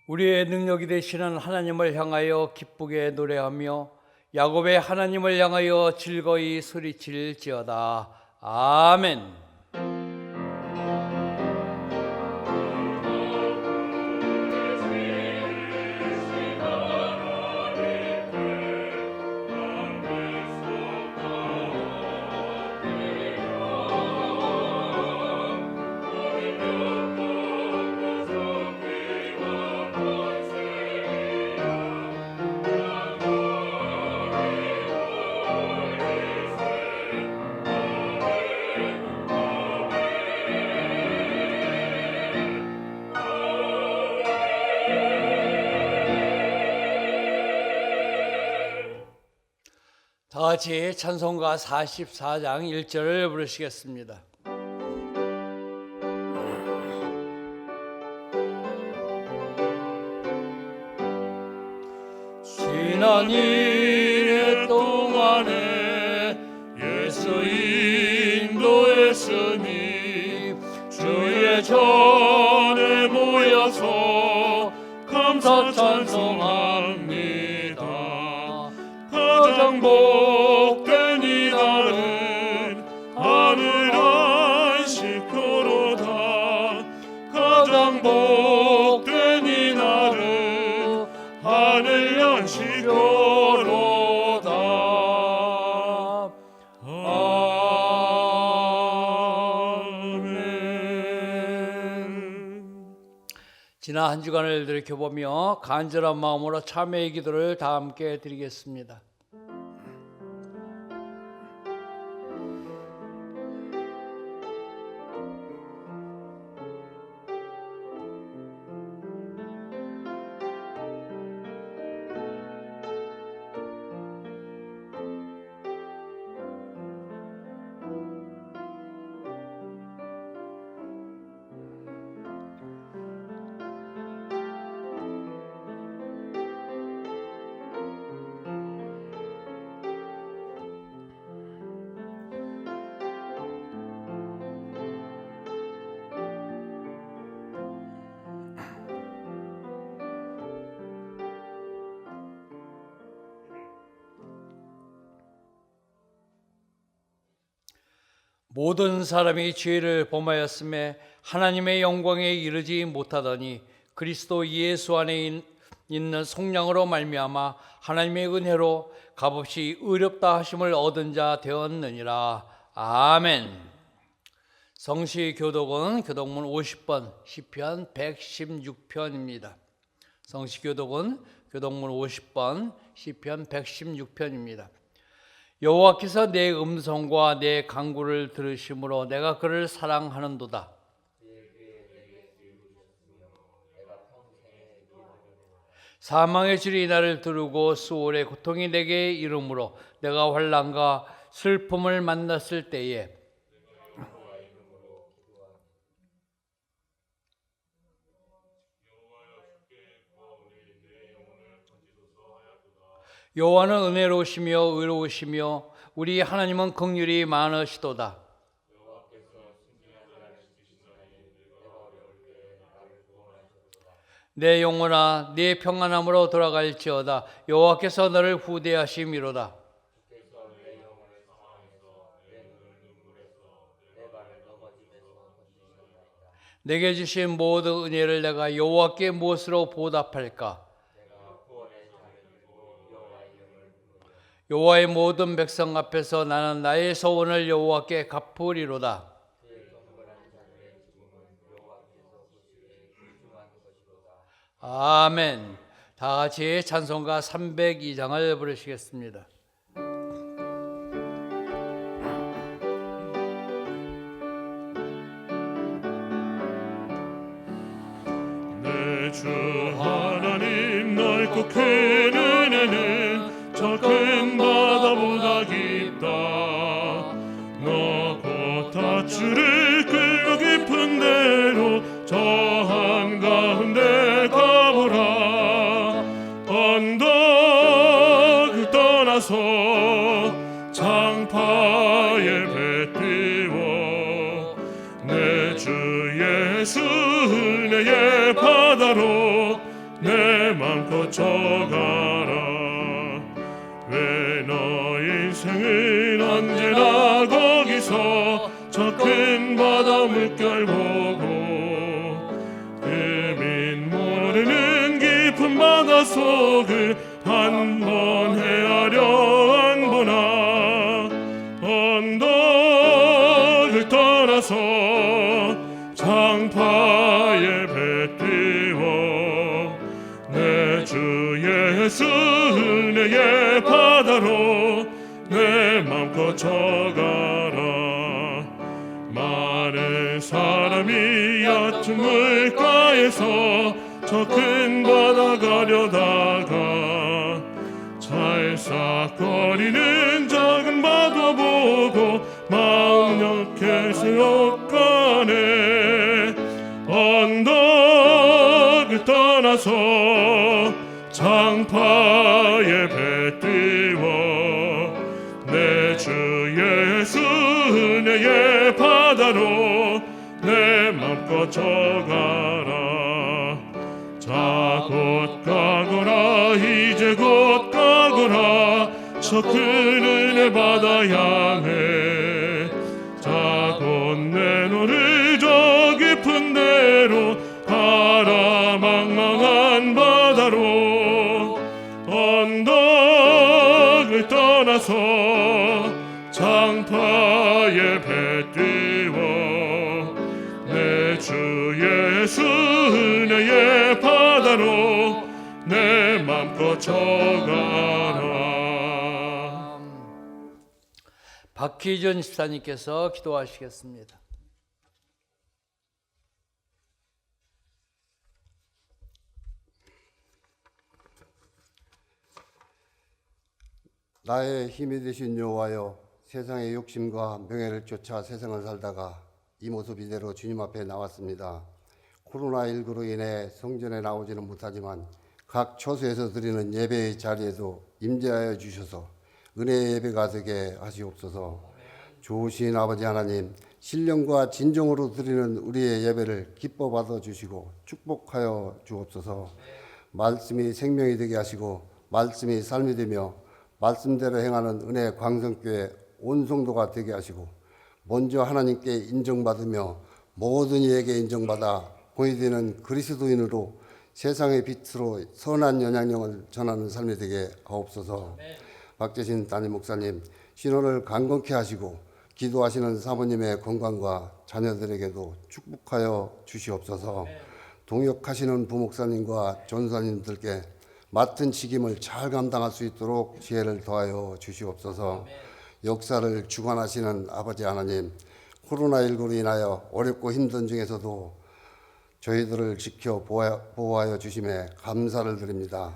우리의 능력이 되시는 하나님을 향하여 기쁘게 노래하며 야곱의 하나님을 향하여 즐거이 소리칠지어다. 아멘. 다 같이 찬송가 44장 1절을 부르시겠습니다. 지난 1년 동안에 예수 인도했으니 주의 전에 모여서 감사 찬송합니다. 가장 복된 이날은 하늘 안식교로다. 가장 복된 이날은 하늘 안식교로다. 아멘. 지난 한 주간을 돌이켜보며 간절한 마음으로 참회의 기도를 다 함께 드리겠습니다. 모든 사람이 죄를 범하였음에 하나님의 영광에 이르지 못하더니 그리스도 예수 안에 있는 속량으로 말미암아 하나님의 은혜로 값없이 의롭다 하심을 얻은 자 되었느니라. 아멘. 성시 교독은 교독문 50번 시편 116편입니다. 성시 교독은 교독문 50번 시편 116편입니다. 여호와께서 내 음성과 내 간구를 들으심으로 내가 그를 사랑하는도다. 사망의 줄이 나를 두르고 수월의 고통이 내게 이르므로 내가 환난과 슬픔을 만났을 때에 여호와는 은혜로우시며 의로우시며 우리 하나님은 긍휼이 많으시도다. 내 영혼아 네 평안함으로 돌아갈지어다. 여호와께서 너를 후대하심이로다. 내게 주신 모든 은혜를 내가 여호와께 무엇으로 보답할까? 여호와의 모든 백성 앞에서 나는 나의 소원을 여호와께 갚으리로다. 아멘. 다 같이 찬송가 302장을 부르시겠습니다. 내 주 하나님 넓고 큰 은혜는 저 큰 바다보다 깊다. 너 곧 밧줄을 끌고 깊은 데로 저 한가운데 가보라. 언덕을 떠나서 장파에 배 띄워 내 주 예수 은혜의 바다로 거쳐가라. 왜 너의 인생은 언제나 거기서 저 큰 바다 물결 보고 흠인 모르는 깊은 바다 속을 한 번 헤아려 안 보나. 언덕을 떠나서 장파에 배 띄워 내 주 예수 은혜의 바다로 내 맘 거쳐가라. 많은 사람이 얕은 물가에서 저 큰 바다 가려다가 찰싹거리는 작은 바다 보고 마음 약해 세워가네. 언덕을 떠나서 장파에 배 띄워 내 주 예수 은혜의 바다로 내 맘 거쳐가라. 자 곧 가거라. 이제 곧 가거라. 저 큰 은혜 바다 향해. 자 곧 내 너를 저 깊은 데로 가라. 망망한 바다로 언덕을 떠나서 장파에 배 띄워 내 주 예수 은혜의 바다로 내 맘 거쳐가라. 박희준 집사님께서 기도하시겠습니다. 나의 힘이 되신 여호와여, 세상의 욕심과 명예를 쫓아 세상을 살다가 이 모습 이대로 주님 앞에 나왔습니다. 코로나19로 인해 성전에 나오지는 못하지만 각 처소에서 드리는 예배의 자리에도 임재하여 주셔서 은혜의 예배가 되게 하시옵소서. 좋으신 아버지 하나님, 신령과 진정으로 드리는 우리의 예배를 기뻐 받아 주시고 축복하여 주옵소서. 말씀이 생명이 되게 하시고 말씀이 삶이 되며 말씀대로 행하는 은혜 광성교회 온 성도가 되게 하시고 먼저 하나님께 인정받으며 모든 이에게 인정받아 본이 되는 그리스도인으로 세상의 빛으로 선한 영향력을 전하는 삶이 되게 하옵소서. 박재신 담임 목사님, 신원을 강건케 하시고 기도하시는 사모님의 건강과 자녀들에게도 축복하여 주시옵소서. 동역하시는 부목사님과 전사님들께 맡은 책임을 잘 감당할 수 있도록 지혜를 더하여 주시옵소서. 역사를 주관하시는 아버지 하나님, 코로나19로 인하여 어렵고 힘든 중에서도 저희들을 지켜 보호하여 주심에 감사를 드립니다.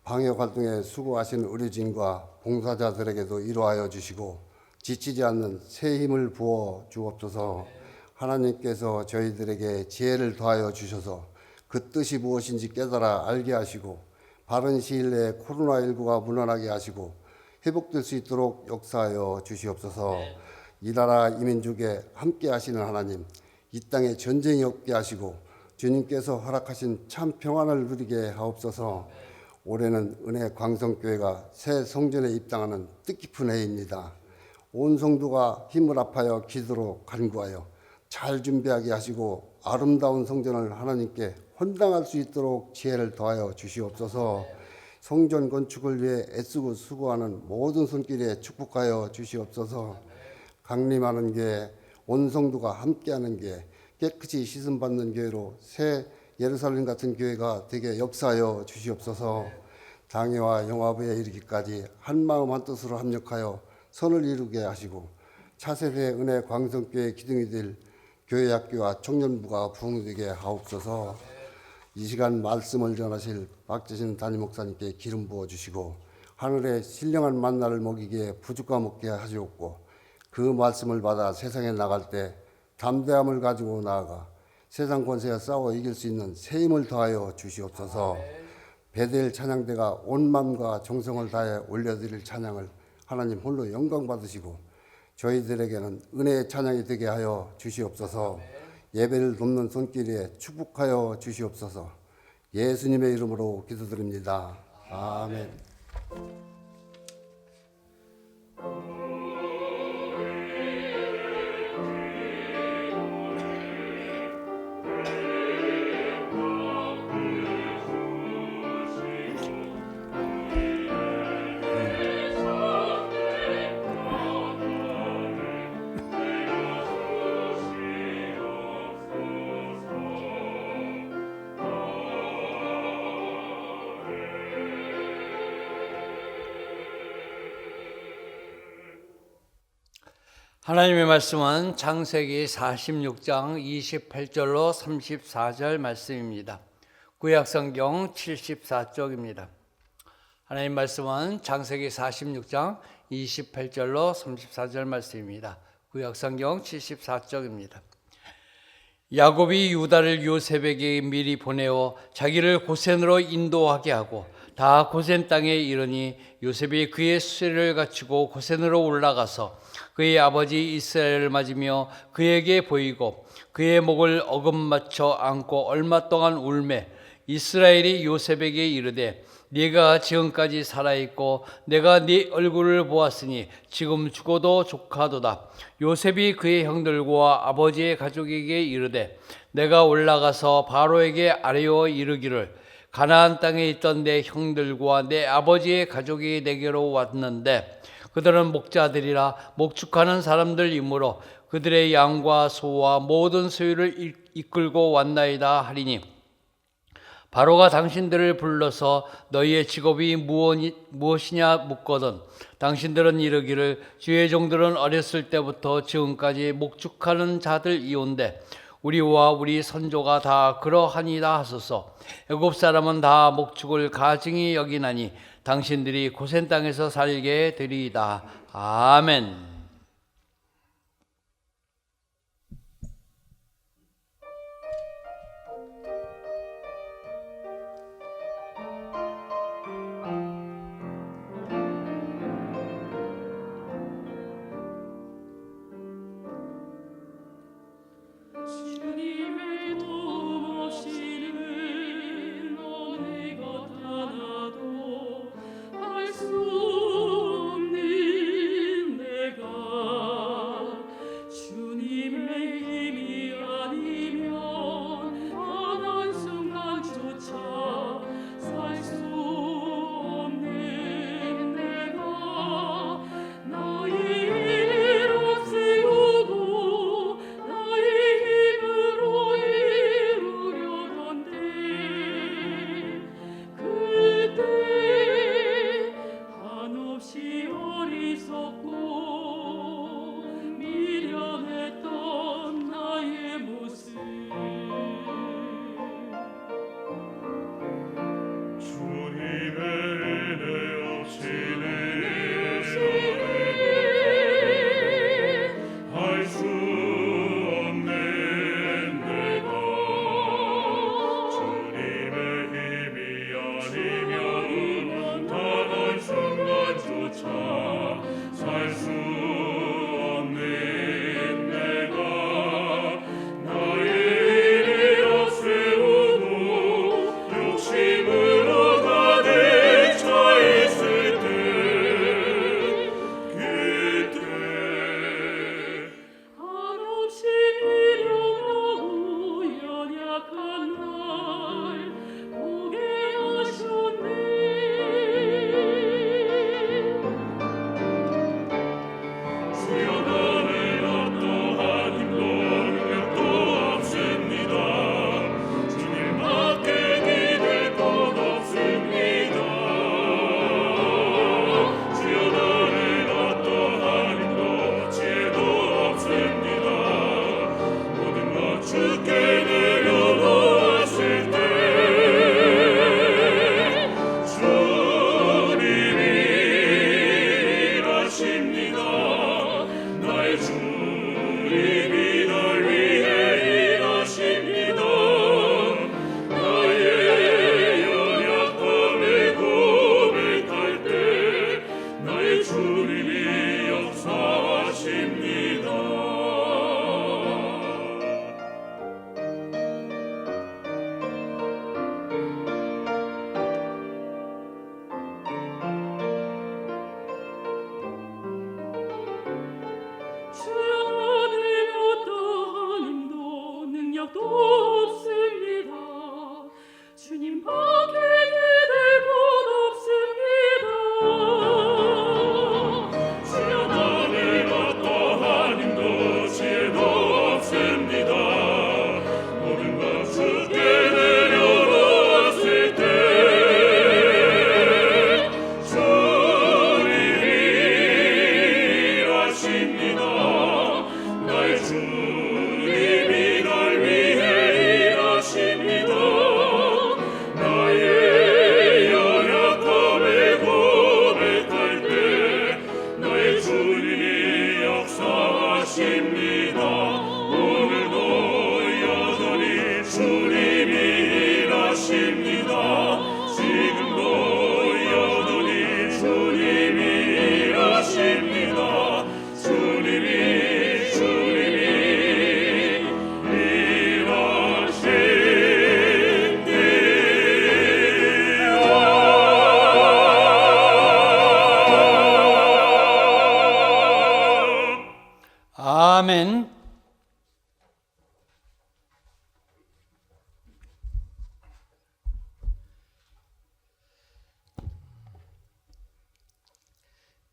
방역 활동에 수고하신 의료진과 봉사자들에게도 위로하여 주시고 지치지 않는 새 힘을 부어 주옵소서. 하나님께서 저희들에게 지혜를 더하여 주셔서 그 뜻이 무엇인지 깨달아 알게 하시고 바른 시일 내에 코로나19가 물러나게 하시고 회복될 수 있도록 역사하여 주시옵소서. 이 나라 이 민족에 함께 하시는 하나님, 이 땅에 전쟁이 없게 하시고 주님께서 허락하신 참 평안을 누리게 하옵소서. 올해는 은혜 광성교회가 새 성전에 입당하는 뜻깊은 해입니다. 온 성도가 힘을 합하여 기도로 간구하여 잘 준비하게 하시고 아름다운 성전을 하나님께 헌당할 수 있도록 지혜를 더하여 주시옵소서. 성전 건축을 위해 애쓰고 수고하는 모든 손길에 축복하여 주시옵소서. 강림하는 교회, 온 성도가 함께하는 교회, 깨끗이 씻음받는 교회로 새 예루살렘 같은 교회가 되게 역사하여 주시옵소서. 장애와 영화부에 이르기까지 한 마음 한 뜻으로 합력하여 선을 이루게 하시고 차세대 은혜 광성교회 기둥이 될 교회 학교와 청년부가 부흥되게 하옵소서. 이 시간 말씀을 전하실 박재신 담임 목사님께 기름 부어 주시고 하늘의 신령한 만나를 먹이기에 부족함 없게 하시옵고 그 말씀을 받아 세상에 나갈 때 담대함을 가지고 나아가 세상 권세와 싸워 이길 수 있는 새 힘을 더하여 주시옵소서. 베델 찬양대가 온 마음과 정성을 다해 올려드릴 찬양을 하나님 홀로 영광 받으시고 저희들에게는 은혜의 찬양이 되게 하여 주시옵소서. 예배를 돕는 손길에 축복하여 주시옵소서. 예수님의 이름으로 기도드립니다. 아멘. 하나님의 말씀은 창세기 46장 28절로 34절 말씀입니다. 구약성경 74쪽입니다. 하나님 말씀은 창세기 46장 28절로 34절 말씀입니다. 구약성경 74쪽입니다. 야곱이 유다를 요셉에게 미리 보내어 자기를 고센으로 인도하게 하고 다 고센 땅에 이르니 요셉이 그의 수레를 갖추고 고센으로 올라가서 그의 아버지 이스라엘을 맞으며 그에게 보이고 그의 목을 어금맞춰 안고 얼마 동안 울매 이스라엘이 요셉에게 이르되 네가 지금까지 살아있고 내가 네 얼굴을 보았으니 지금 죽어도 족하도다. 요셉이 그의 형들과 아버지의 가족에게 이르되 내가 올라가서 바로에게 아뢰어 이르기를 가나안 땅에 있던 내 형들과 내 아버지의 가족이 내게로 왔는데 그들은 목자들이라 목축하는 사람들이므로 그들의 양과 소와 모든 소유를 이끌고 왔나이다 하리니 바로가 당신들을 불러서 너희의 직업이 무엇이냐 묻거든 당신들은 이르기를 주의 종들은 어렸을 때부터 지금까지 목축하는 자들이온데 우리와 우리 선조가 다 그러하니이다 하소서. 애굽 사람은 다 목축을 가증히 여기나니 당신들이 고센 땅에서 살게 되리이다. 아멘.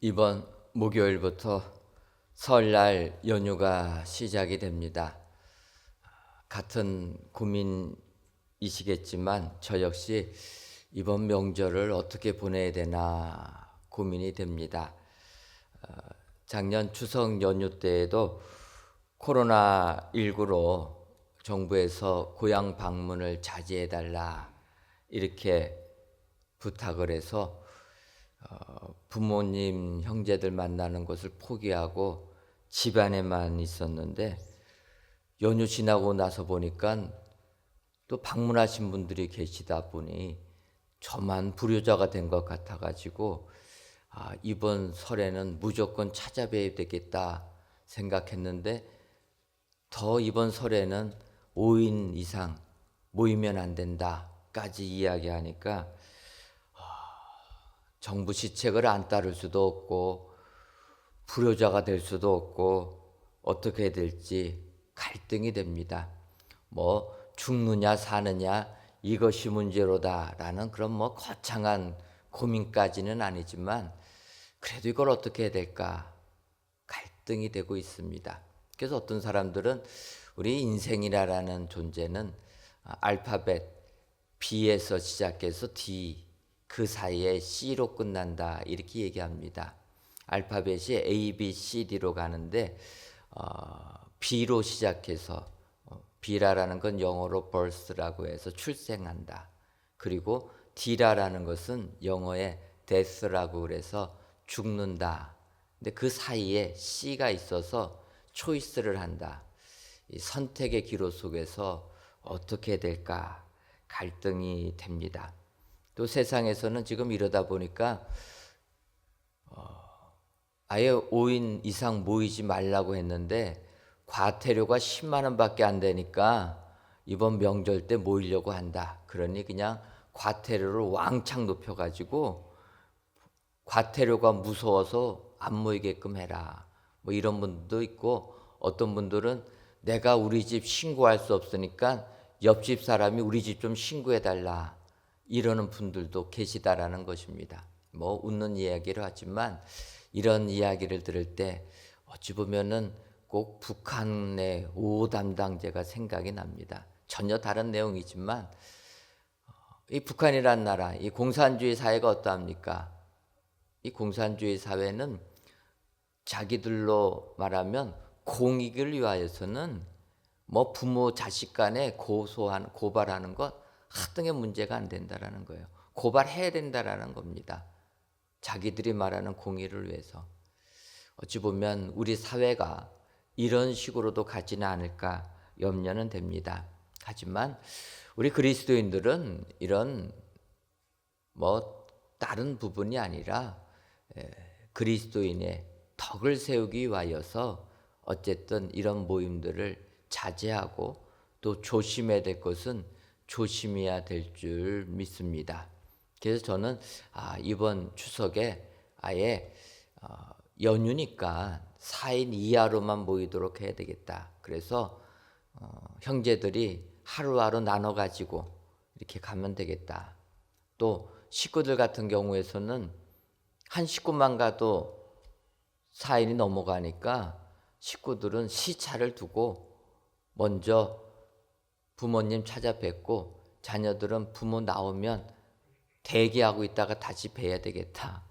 이번 목요일부터 설날 연휴가 시작이 됩니다. 같은 고민이시겠지만 저 역시 이번 명절을 어떻게 보내야 되나 고민이 됩니다. 작년 추석 연휴 때에도 코로나19로 정부에서 고향 방문을 자제해달라 이렇게 부탁을 해서 부모님, 형제들 만나는 것을 포기하고 집안에만 있었는데 연휴 지나고 나서 보니까 또 방문하신 분들이 계시다 보니 저만 불효자가 된 것 같아가지고 이번 설에는 무조건 찾아뵈야 되겠다 생각했는데 더 이번 설에는 5인 이상 모이면 안 된다까지 이야기하니까 정부 시책을 안 따를 수도 없고 불효자가 될 수도 없고 어떻게 해야 될지 갈등이 됩니다. 뭐 죽느냐 사느냐 이것이 문제로다라는 그런 거창한 고민까지는 아니지만 그래도 이걸 어떻게 해야 될까 갈등이 되고 있습니다. 그래서 어떤 사람들은 우리 인생이라는 존재는 알파벳 B에서 시작해서 D 그 사이에 C로 끝난다 이렇게 얘기합니다. 알파벳이 A, B, C, D로 가는데 B로 시작해서 B라는 건 영어로 birth라고 해서 출생한다. 그리고 D라는 것은 영어의 death라고 그래서 죽는다. 근데 그 사이에 C가 있어서 초이스를 한다. 이 선택의 기로 속에서 어떻게 해야 될까 갈등이 됩니다. 또 세상에서는 지금 이러다 보니까 아예 5인 이상 모이지 말라고 했는데 과태료가 10만 원밖에 안 되니까 이번 명절 때 모이려고 한다. 그러니 그냥 과태료를 왕창 높여가지고 과태료가 무서워서 안 모이게끔 해라. 뭐 이런 분도 있고 어떤 분들은 내가 우리 집 신고할 수 없으니까 옆집 사람이 우리 집 좀 신고해달라. 이러는 분들도 계시다라는 것입니다. 뭐 웃는 이야기를 하지만 이런 이야기를 들을 때 어찌 보면은 꼭 북한의 5 담당제가 생각이 납니다. 전혀 다른 내용이지만 이 북한이란 나라, 이 공산주의 사회가 어떠합니까? 이 공산주의 사회는 자기들로 말하면 공익을 위하여서는 뭐 부모 자식 간에 고발하는 것 하등의 문제가 안 된다라는 거예요. 고발해야 된다라는 겁니다. 자기들이 말하는 공의를 위해서. 어찌 보면 우리 사회가 이런 식으로도 가지는 않을까 염려는 됩니다. 하지만 우리 그리스도인들은 이런 다른 부분이 아니라 그리스도인의 덕을 세우기 위하여서 어쨌든 이런 모임들을 자제하고 또 조심해야 될 것은 조심해야 될 줄 믿습니다. 그래서 저는 이번 추석에 아예 연휴니까 4인 이하로만 모이도록 해야 되겠다. 그래서 형제들이 하루하루 나눠가지고 이렇게 가면 되겠다. 또 식구들 같은 경우에서는 한 식구만 가도 4인이 넘어가니까 식구들은 시차를 두고 먼저 부모님 찾아뵙고 자녀들은 부모 나오면 대기하고 있다가 다시 뵈야 되겠다.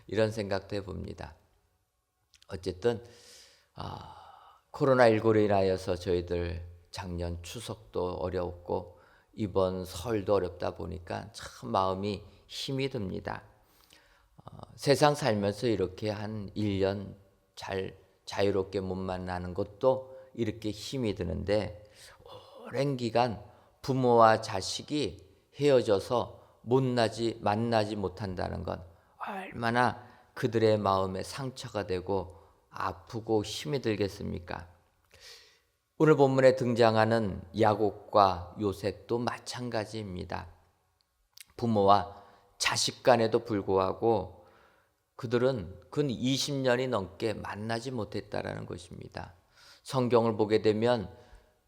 이런 생각도 해봅니다. 어쨌든 코로나19로 인하여서 저희들 작년 추석도 어려웠고 이번 설도 어렵다 보니까 참 마음이 힘이 듭니다. 세상 살면서 이렇게 한 1년 잘 자유롭게 못 만나는 것도 이렇게 힘이 드는데 오랜 기간 부모와 자식이 헤어져서 만나지 못한다는 건 얼마나 그들의 마음에 상처가 되고 아프고 힘이 들겠습니까? 오늘 본문에 등장하는 야곱과 요셉도 마찬가지입니다. 부모와 자식 간에도 불구하고 그들은 근 20년이 넘게 만나지 못했다라는 것입니다. 성경을 보게 되면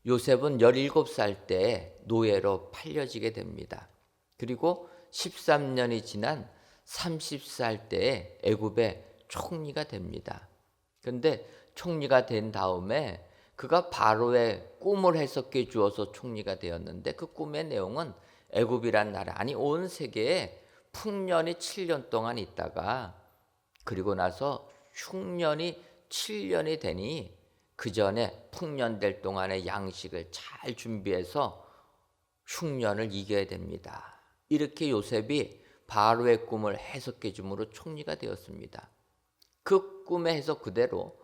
요셉은 17살 때 노예로 팔려지게 됩니다. 그리고 13년이 지난 30살 때에 애굽에 총리가 됩니다. 그런데 총리가 된 다음에 그가 바로의 꿈을 해석해 주어서 총리가 되었는데 그 꿈의 내용은 애굽이란 나라, 아니 온 세계에 풍년이 7년 동안 있다가 그리고 나서 흉년이 7년이 되니 그 전에 풍년될 동안의 양식을 잘 준비해서 흉년을 이겨야 됩니다. 이렇게 요셉이 바로의 꿈을 해석해 줌으로 총리가 되었습니다. 그 꿈의 해석 그대로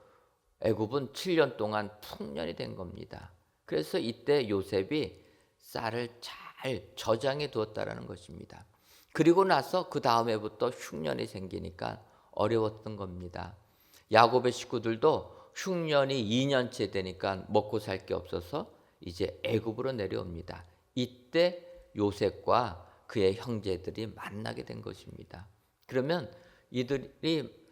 애굽은 7년 동안 풍년이 된 겁니다. 그래서 이때 요셉이 쌀을 잘 저장해 두었다라는 것입니다. 그리고 나서 그 다음에부터 흉년이 생기니까 어려웠던 겁니다. 야곱의 식구들도 흉년이 2년째 되니까 먹고 살 게 없어서 이제 애굽으로 내려옵니다. 이때 요셉과 그의 형제들이 만나게 된 것입니다. 그러면 이들이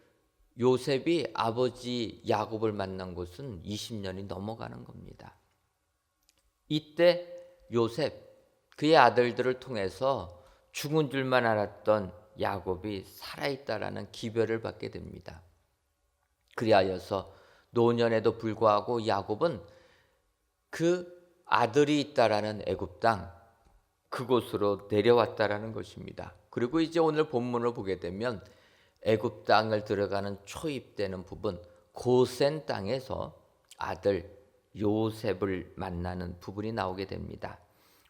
요셉이 아버지 야곱을 만난 곳은 20년이 넘어가는 겁니다. 이때 요셉 그의 아들들을 통해서 죽은 줄만 알았던 야곱이 살아있다라는 기별을 받게 됩니다. 그리하여서 노년에도 불구하고 야곱은 그 아들이 있다라는 애굽 땅 그곳으로 내려왔다라는 것입니다. 그리고 이제 오늘 본문을 보게 되면 애굽 땅을 들어가는 초입되는 부분 고센 땅에서 아들 요셉을 만나는 부분이 나오게 됩니다.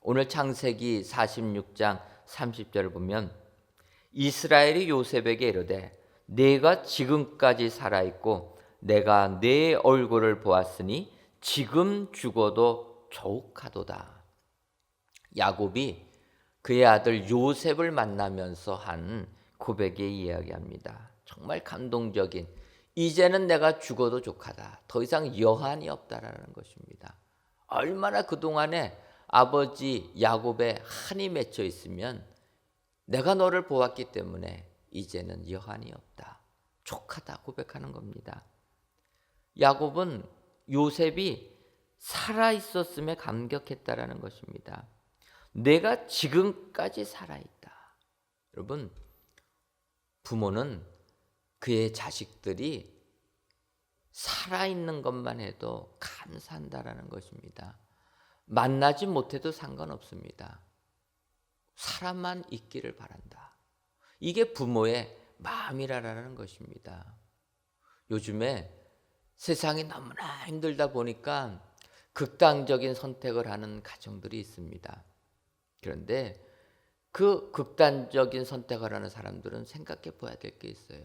오늘 창세기 46장 30절을 보면 이스라엘이 요셉에게 이르되 내가 지금까지 살아있고 내가 내 얼굴을 보았으니 지금 죽어도 좋하도다. 야곱이 그의 아들 요셉을 만나면서 한 고백에 이야기합니다. 정말 감동적인, 이제는 내가 죽어도 족하다. 더 이상 여한이 없다라는 것입니다. 얼마나 그동안에 아버지 야곱의 한이 맺혀 있으면 내가 너를 보았기 때문에 이제는 여한이 없다. 족하다 고백하는 겁니다. 야곱은 요셉이 살아있었음에 감격했다라는 것입니다. 내가 지금까지 살아있다. 여러분, 부모는 그의 자식들이 살아있는 것만 해도 감사한다라는 것입니다. 만나지 못해도 상관없습니다. 사람만 있기를 바란다. 이게 부모의 마음이라는 것입니다. 요즘에 세상이 너무나 힘들다 보니까 극단적인 선택을 하는 가정들이 있습니다. 그런데 그 극단적인 선택을 하는 사람들은 생각해 봐야 될 게 있어요.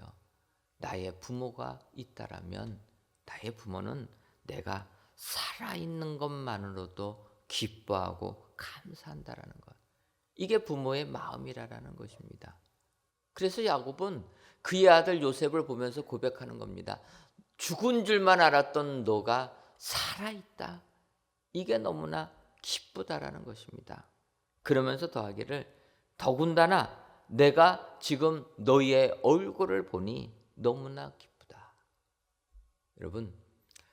나의 부모가 있다라면 나의 부모는 내가 살아있는 것만으로도 기뻐하고 감사한다라는 것. 이게 부모의 마음이라는 것입니다. 그래서 야곱은 그의 아들 요셉을 보면서 고백하는 겁니다. 죽은 줄만 알았던 너가 살아있다. 이게 너무나 기쁘다라는 것입니다. 그러면서 더하기를 더군다나 내가 지금 너희의 얼굴을 보니 너무나 기쁘다. 여러분,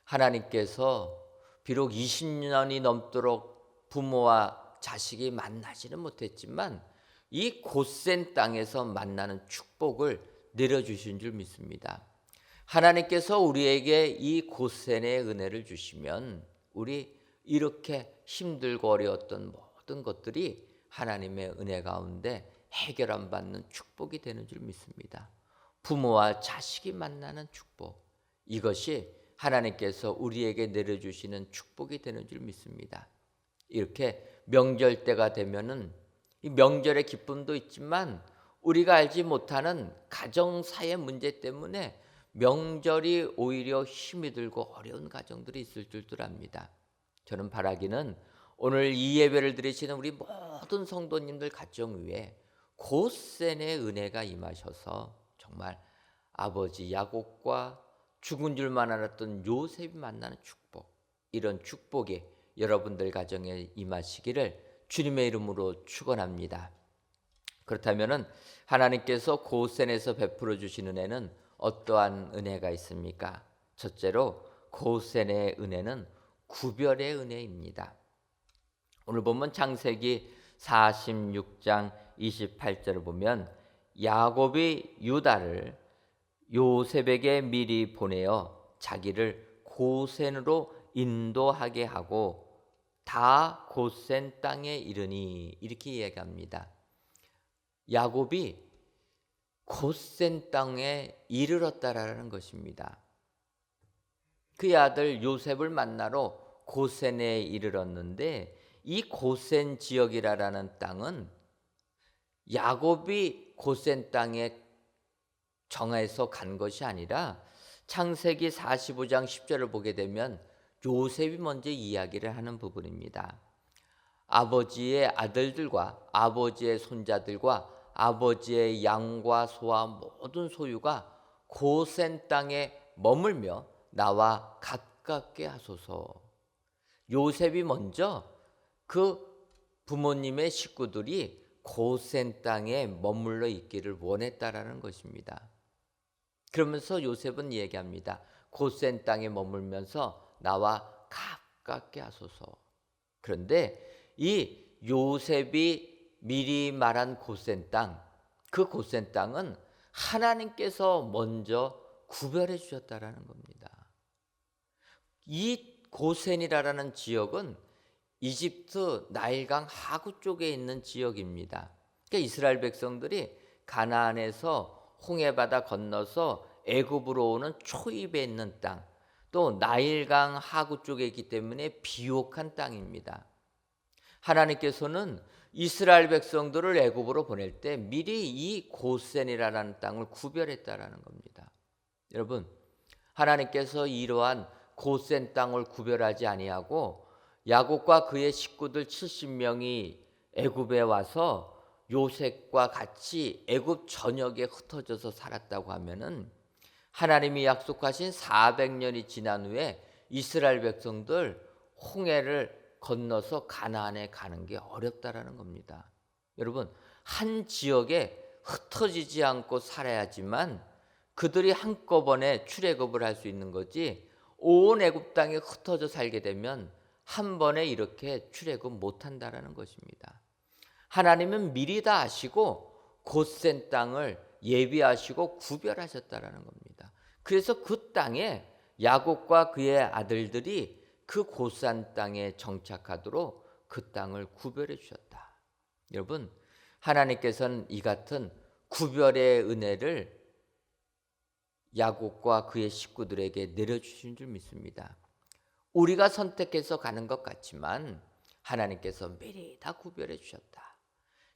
하나님께서 비록 20년이 넘도록 부모와 자식이 만나지는 못했지만 이 고센 땅에서 만나는 축복을 내려주신 줄 믿습니다. 하나님께서 우리에게 이 고센의 은혜를 주시면 우리 이렇게 힘들고 어려웠던 모든 것들이 하나님의 은혜 가운데 해결 안 받는 축복이 되는 줄 믿습니다. 부모와 자식이 만나는 축복, 이것이 하나님께서 우리에게 내려주시는 축복이 되는 줄 믿습니다. 이렇게 명절 때가 되면은 이 명절의 기쁨도 있지만 우리가 알지 못하는 가정사의 문제 때문에 명절이 오히려 힘이 들고 어려운 가정들이 있을 줄도 압니다. 저는 바라기는 오늘 이 예배를 드리시는 우리 모든 성도님들 가정 위에 고센의 은혜가 임하셔서 정말 아버지 야곱과 죽은 줄만 알았던 요셉이 만나는 축복, 이런 축복이 여러분들 가정에 임하시기를 주님의 이름으로 축원합니다. 그렇다면 하나님께서 고센에서 베풀어 주신 은혜는 어떠한 은혜가 있습니까? 첫째로 고센의 은혜는 구별의 은혜입니다. 오늘 보면 창세기 46장 28절을 보면 야곱이 유다를 요셉에게 미리 보내어 자기를 고센으로 인도하게 하고 다 고센 땅에 이르니 이렇게 이야기합니다. 야곱이 고센 땅에 이르렀다라는 것입니다. 그의 아들 요셉을 만나러 고센에 이르렀는데 이 고센 지역이라는 땅은 야곱이 고센 땅에 정해서 간 것이 아니라 창세기 45장 10절을 보게 되면 요셉이 먼저 이야기를 하는 부분입니다. 아버지의 아들들과 아버지의 손자들과 아버지의 양과 소와 모든 소유가 고센 땅에 머물며 나와 가깝게 하소서. 요셉이 먼저 그 부모님의 식구들이 고센 땅에 머물러 있기를 원했다라는 것입니다. 그러면서 요셉은 얘기합니다. 고센 땅에 머물면서 나와 가깝게 하소서. 그런데 이 요셉이 미리 말한 고센 땅, 그 고센 땅은 하나님께서 먼저 구별해 주셨다라는 겁니다. 이 고센이라는 지역은 이집트 나일강 하구 쪽에 있는 지역입니다. 그러니까 이스라엘 백성들이 가나안에서 홍해바다 건너서 애굽으로 오는 초입에 있는 땅, 또 나일강 하구 쪽에 있기 때문에 비옥한 땅입니다. 하나님께서는 이스라엘 백성들을 애굽으로 보낼 때 미리 이 고센이라는 땅을 구별했다라는 겁니다. 여러분, 하나님께서 이러한 고센 땅을 구별하지 아니하고 야곱과 그의 식구들 70명이 애굽에 와서 요셉과 같이 애굽 전역에 흩어져서 살았다고 하면은 하나님이 약속하신 400년이 지난 후에 이스라엘 백성들 홍해를 건너서 가나안에 가는 게 어렵다라는 겁니다. 여러분, 한 지역에 흩어지지 않고 살아야지만 그들이 한꺼번에 출애굽을 할 수 있는 거지, 온 애굽 땅에 흩어져 살게 되면 한 번에 이렇게 출애굽 못 한다라는 것입니다. 하나님은 미리 다 아시고 고센 땅을 예비하시고 구별하셨다라는 겁니다. 그래서 그 땅에 야곱과 그의 아들들이 그 고센 땅에 정착하도록 그 땅을 구별해 주셨다. 여러분, 하나님께서는 이 같은 구별의 은혜를 야곱과 그의 식구들에게 내려주신 줄 믿습니다. 우리가 선택해서 가는 것 같지만 하나님께서 미리 다 구별해 주셨다.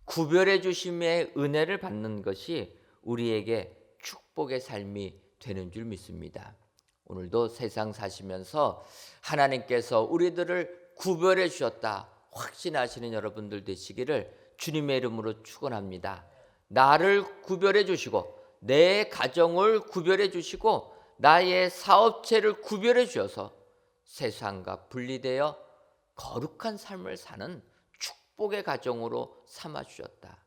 구별해 주심의 은혜를 받는 것이 우리에게 축복의 삶이 되는 줄 믿습니다. 오늘도 세상 사시면서 하나님께서 우리들을 구별해 주셨다 확신하시는 여러분들 되시기를 주님의 이름으로 축원합니다. 나를 구별해 주시고 내 가정을 구별해 주시고 나의 사업체를 구별해 주셔서 세상과 분리되어 거룩한 삶을 사는 축복의 가정으로 삼아 주셨다.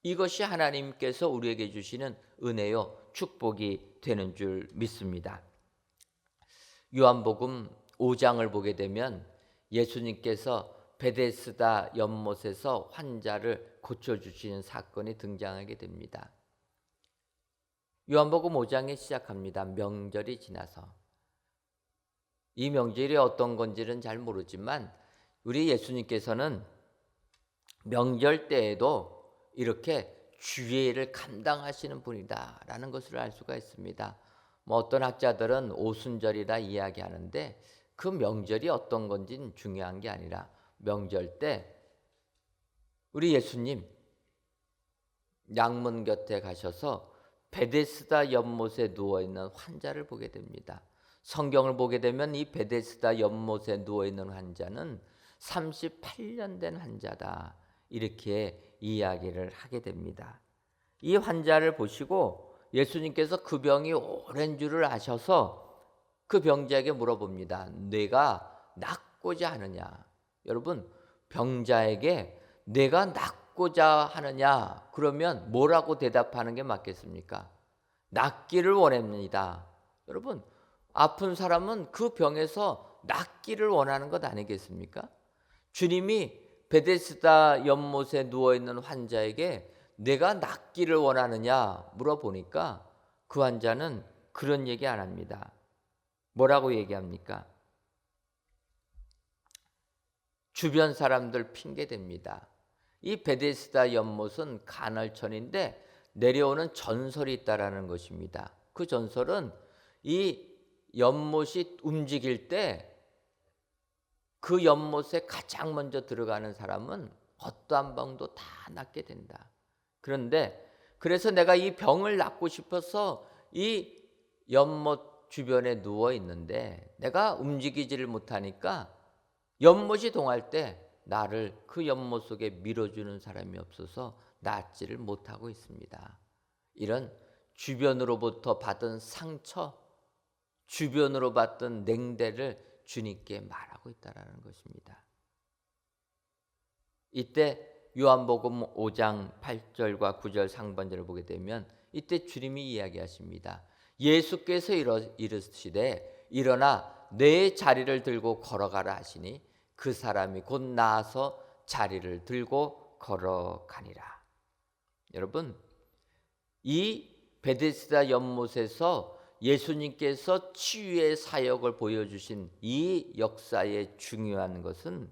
이것이 하나님께서 우리에게 주시는 은혜요 축복이 되는 줄 믿습니다. 요한복음 5장을 보게 되면 예수님께서 베데스다 연못에서 환자를 고쳐주시는 사건이 등장하게 됩니다. 요한복음 5장에 시작합니다. 명절이 지나서. 이 명절이 어떤 건지는 잘 모르지만 우리 예수님께서는 명절 때에도 이렇게 주의를 감당하시는 분이다라는 것을 알 수가 있습니다. 어떤 학자들은 오순절이라 이야기하는데 그 명절이 어떤 건지는 중요한 게 아니라 명절 때 우리 예수님 양문 곁에 가셔서 베데스다 연못에 누워있는 환자를 보게 됩니다. 성경을 보게 되면 이 베데스다 연못에 누워있는 환자는 38년 된 환자다 이렇게 이야기를 하게 됩니다. 이 환자를 보시고 예수님께서 그 병이 오랜 줄을 아셔서 그 병자에게 물어봅니다. 내가 낫고자 하느냐? 여러분, 병자에게 내가 낫고자 하느냐? 그러면 뭐라고 대답하는 게 맞겠습니까? 낫기를 원합니다. 여러분, 아픈 사람은 그 병에서 낫기를 원하는 것 아니겠습니까? 주님이 베데스다 연못에 누워있는 환자에게 내가 낫기를 원하느냐 물어보니까 그 환자는 그런 얘기 안 합니다. 뭐라고 얘기합니까? 주변 사람들 핑계댑니다. 이 베데스다 연못은 간헐천인데 내려오는 전설이 있다라는 것입니다. 그 전설은 이 연못이 움직일 때 그 연못에 가장 먼저 들어가는 사람은 어떠한 병도 다 낫게 된다. 그런데 그래서 내가 이 병을 낫고 싶어서 이 연못 주변에 누워 있는데 내가 움직이지를 못하니까 연못이 동할 때 나를 그 연못 속에 밀어주는 사람이 없어서 낫지를 못하고 있습니다. 이런 주변으로부터 받은 상처, 주변으로 받던 냉대를 주님께 말하고 있다는 것입니다. 이때 요한복음 5장 8절과 9절 상반절을 보게 되면 이때 주님이 이야기하십니다. 예수께서 이르시되 일어나 내 자리를 들고 걸어가라 하시니 그 사람이 곧 나아서 자리를 들고 걸어가니라. 여러분, 이 베데스다 연못에서 예수님께서 치유의 사역을 보여주신 이 역사의 중요한 것은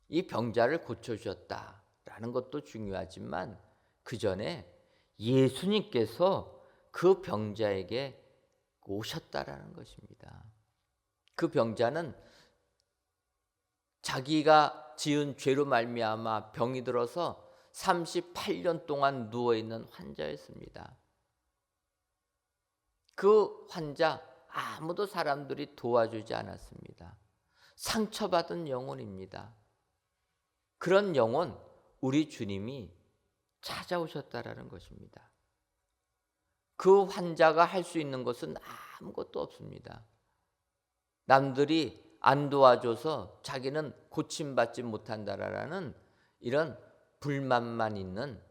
이 병자를 고쳐주셨다라는 것도 중요하지만 그 전에 예수님께서 그 병자에게 오셨다라는 것입니다. 그 병자는 자기가 지은 죄로 말미암아 병이 들어서 38년 동안 누워있는 환자였습니다. 그 환자 아무도 사람들이 도와주지 않았습니다. 상처받은 영혼입니다. 그런 영혼 우리 주님이 찾아오셨다라는 것입니다. 그 환자가 할 수 있는 것은 아무것도 없습니다. 남들이 안 도와줘서 자기는 고침받지 못한다라는 이런 불만만 있는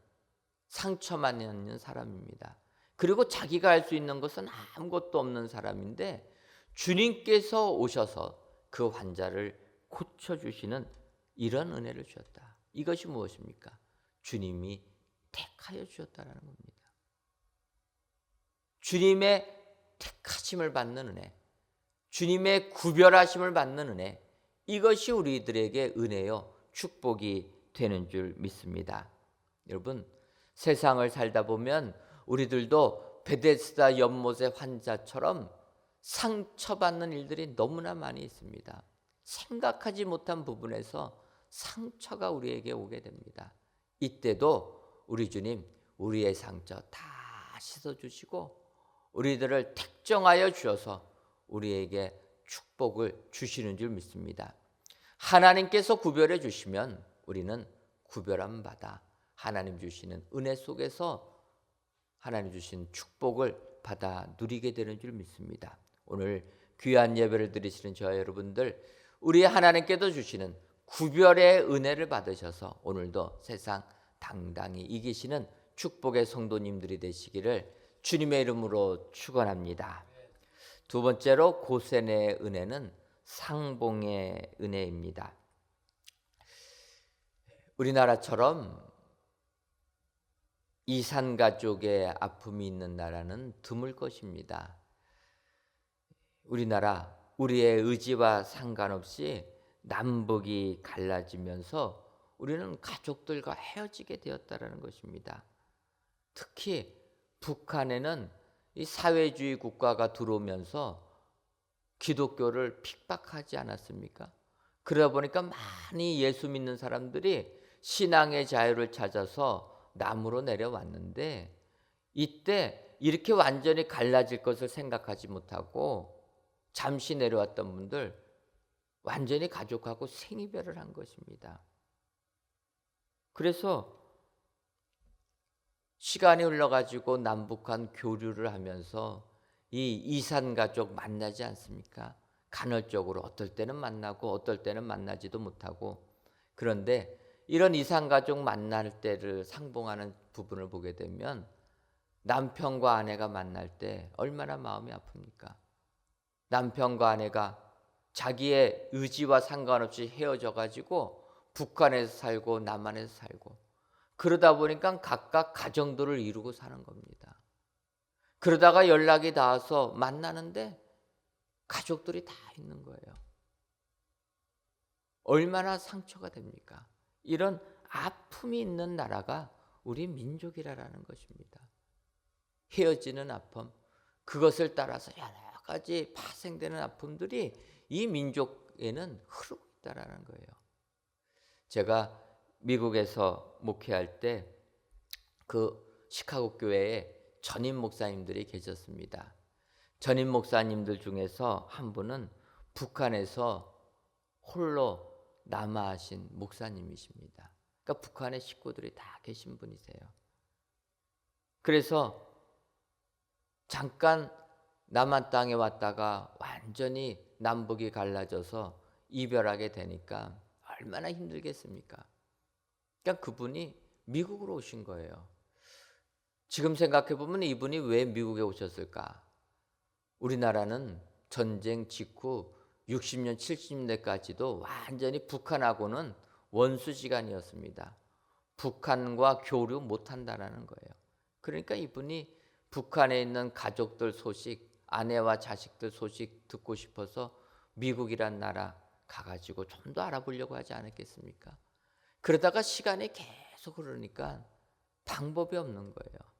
상처만 있는 사람입니다. 그리고 자기가 할 수 있는 것은 아무것도 없는 사람인데 주님께서 오셔서 그 환자를 고쳐주시는 이런 은혜를 주셨다. 이것이 무엇입니까? 주님이 택하여 주셨다는 겁니다. 주님의 택하심을 받는 은혜, 주님의 구별하심을 받는 은혜, 이것이 우리들에게 은혜요 축복이 되는 줄 믿습니다. 여러분, 세상을 살다 보면 우리들도 베데스다 연못의 환자처럼 상처받는 일들이 너무나 많이 있습니다. 생각하지 못한 부분에서 상처가 우리에게 오게 됩니다. 이때도 우리 주님 우리의 상처 다 씻어주시고 우리들을 택정하여 주셔서 우리에게 축복을 주시는 줄 믿습니다. 하나님께서 구별해 주시면 우리는 구별함 받아 하나님 주시는 은혜 속에서 하나님 주신 축복을 받아 누리게 되는 줄 믿습니다. 오늘 귀한 예배를 드리시는 저와 여러분들, 우리 하나님께도 주시는 구별의 은혜를 받으셔서 오늘도 세상 당당히 이기시는 축복의 성도님들이 되시기를 주님의 이름으로 축원합니다. 두 번째로 고센의 은혜는 상봉의 은혜입니다. 우리나라처럼 이산가족의 아픔이 있는 나라는 드물 것입니다. 우리나라, 우리의 의지와 상관없이 남북이 갈라지면서 우리는 가족들과 헤어지게 되었다는 것입니다. 특히 북한에는 이 사회주의 국가가 들어오면서 기독교를 핍박하지 않았습니까? 그러다 보니까 많이 예수 믿는 사람들이 신앙의 자유를 찾아서 남으로 내려왔는데 이때 이렇게 완전히 갈라질 것을 생각하지 못하고 잠시 내려왔던 분들 완전히 가족하고 생이별을 한 것입니다. 그래서 시간이 흘러가지고 남북한 교류를 하면서 이 이산가족 만나지 않습니까? 간헐적으로 어떨 때는 만나고 어떨 때는 만나지도 못하고. 그런데 이런 이산가족 만날 때를 상봉하는 부분을 보게 되면 남편과 아내가 만날 때 얼마나 마음이 아픕니까? 남편과 아내가 자기의 의지와 상관없이 헤어져 가지고 북한에서 살고 남한에서 살고 그러다 보니까 각각 가정들을 이루고 사는 겁니다. 그러다가 연락이 닿아서 만나는데 가족들이 다 있는 거예요. 얼마나 상처가 됩니까? 이런 아픔이 있는 나라가 우리 민족이라는 것입니다. 헤어지는 아픔, 그것을 따라서 여러 가지 파생되는 아픔들이 이 민족에는 흐르고 있다는 거예요. 제가 미국에서 목회할 때 그 시카고 교회에 전임 목사님들이 계셨습니다. 전임 목사님들 중에서 한 분은 북한에서 홀로 남아하신 목사님이십니다. 그러니까 북한의 식구들이 다 계신 분이세요. 그래서 잠깐 남한 땅에 왔다가 완전히 남북이 갈라져서 이별하게 되니까 얼마나 힘들겠습니까? 그러니까 그분이 미국으로 오신 거예요. 지금 생각해 보면 이분이 왜 미국에 오셨을까? 우리나라는 전쟁 직후 60년, 70년대까지도 완전히 북한하고는 원수지간이었습니다. 북한과 교류 못한다라는 거예요. 그러니까 이분이 북한에 있는 가족들 소식, 아내와 자식들 소식 듣고 싶어서 미국이란 나라 가가지고 좀 더 알아보려고 하지 않았겠습니까? 그러다가 시간이 계속 흐르니까 방법이 없는 거예요.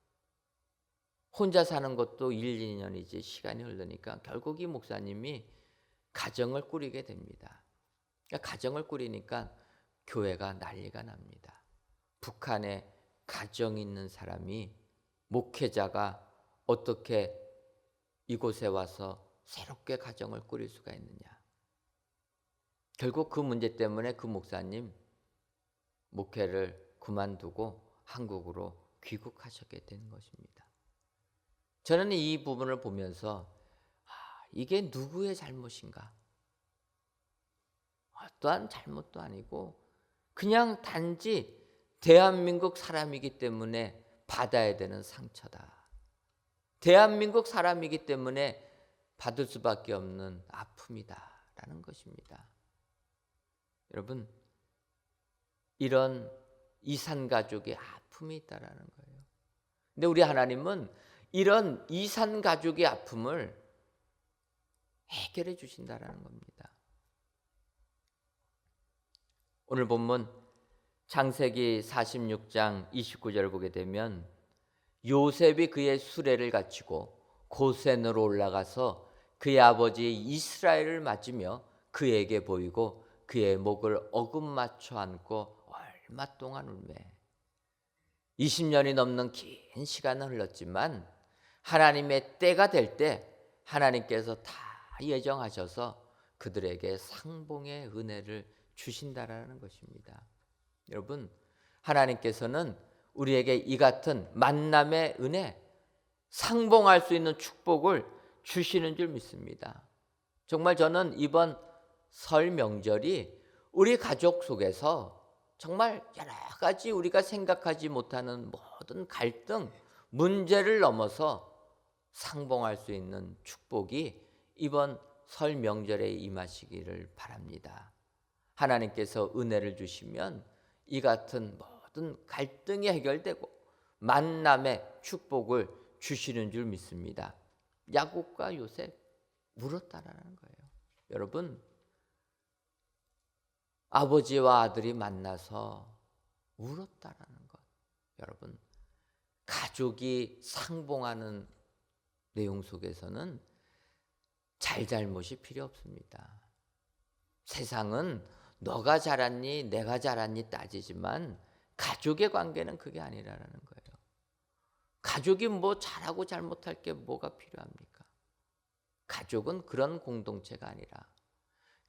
혼자 사는 것도 1, 2년이지 시간이 흐르니까 결국 이 목사님이 가정을 꾸리게 됩니다. 그러니까 가정을 꾸리니까 교회가 난리가 납니다. 북한에 가정이 있는 사람이, 목회자가 어떻게 이곳에 와서 새롭게 가정을 꾸릴 수가 있느냐. 결국 그 문제 때문에 그 목사님 목회를 그만두고 한국으로 귀국하셨게 된 것입니다. 저는 이 부분을 보면서 이게 누구의 잘못인가? 어떠한 잘못도 아니고 그냥 단지 대한민국 사람이기 때문에 받아야 되는 상처다. 대한민국 사람이기 때문에 받을 수밖에 없는 아픔이다라는 것입니다. 여러분, 이런 이산가족의 아픔이 있다라는 거예요. 근데 우리 하나님은 이런 이산가족의 아픔을 해결해 주신다라는 겁니다. 오늘 본문 창세기 46장 29절을 보게 되면 요셉이 그의 수레를 갖추고 고센으로 올라가서 그의 아버지 이스라엘을 맞으며 그에게 보이고 그의 목을 어긋맞춰 안고 얼마 동안 울매. 20년이 넘는 긴 시간은 흘렀지만 하나님의 때가 될 때 하나님께서 다 예정하셔서 그들에게 상봉의 은혜를 주신다라는 것입니다. 여러분, 하나님께서는 우리에게 이 같은 만남의 은혜, 상봉할 수 있는 축복을 주시는 줄 믿습니다. 정말 저는 이번 설 명절이 우리 가족 속에서 정말 여러 가지 우리가 생각하지 못하는 모든 갈등, 문제를 넘어서 상봉할 수 있는 축복이 이번 설 명절에 임하시기를 바랍니다. 하나님께서 은혜를 주시면 이 같은 모든 갈등이 해결되고 만남의 축복을 주시는 줄 믿습니다. 야곱과 요셉 울었다라는 거예요. 여러분, 아버지와 아들이 만나서 울었다라는 것. 여러분, 가족이 상봉하는 내용 속에서는 잘잘못이 필요 없습니다. 세상은 너가 잘했니 내가 잘했니 따지지만 가족의 관계는 그게 아니라는 거예요. 가족이 뭐 잘하고 잘못할 게 뭐가 필요합니까? 가족은 그런 공동체가 아니라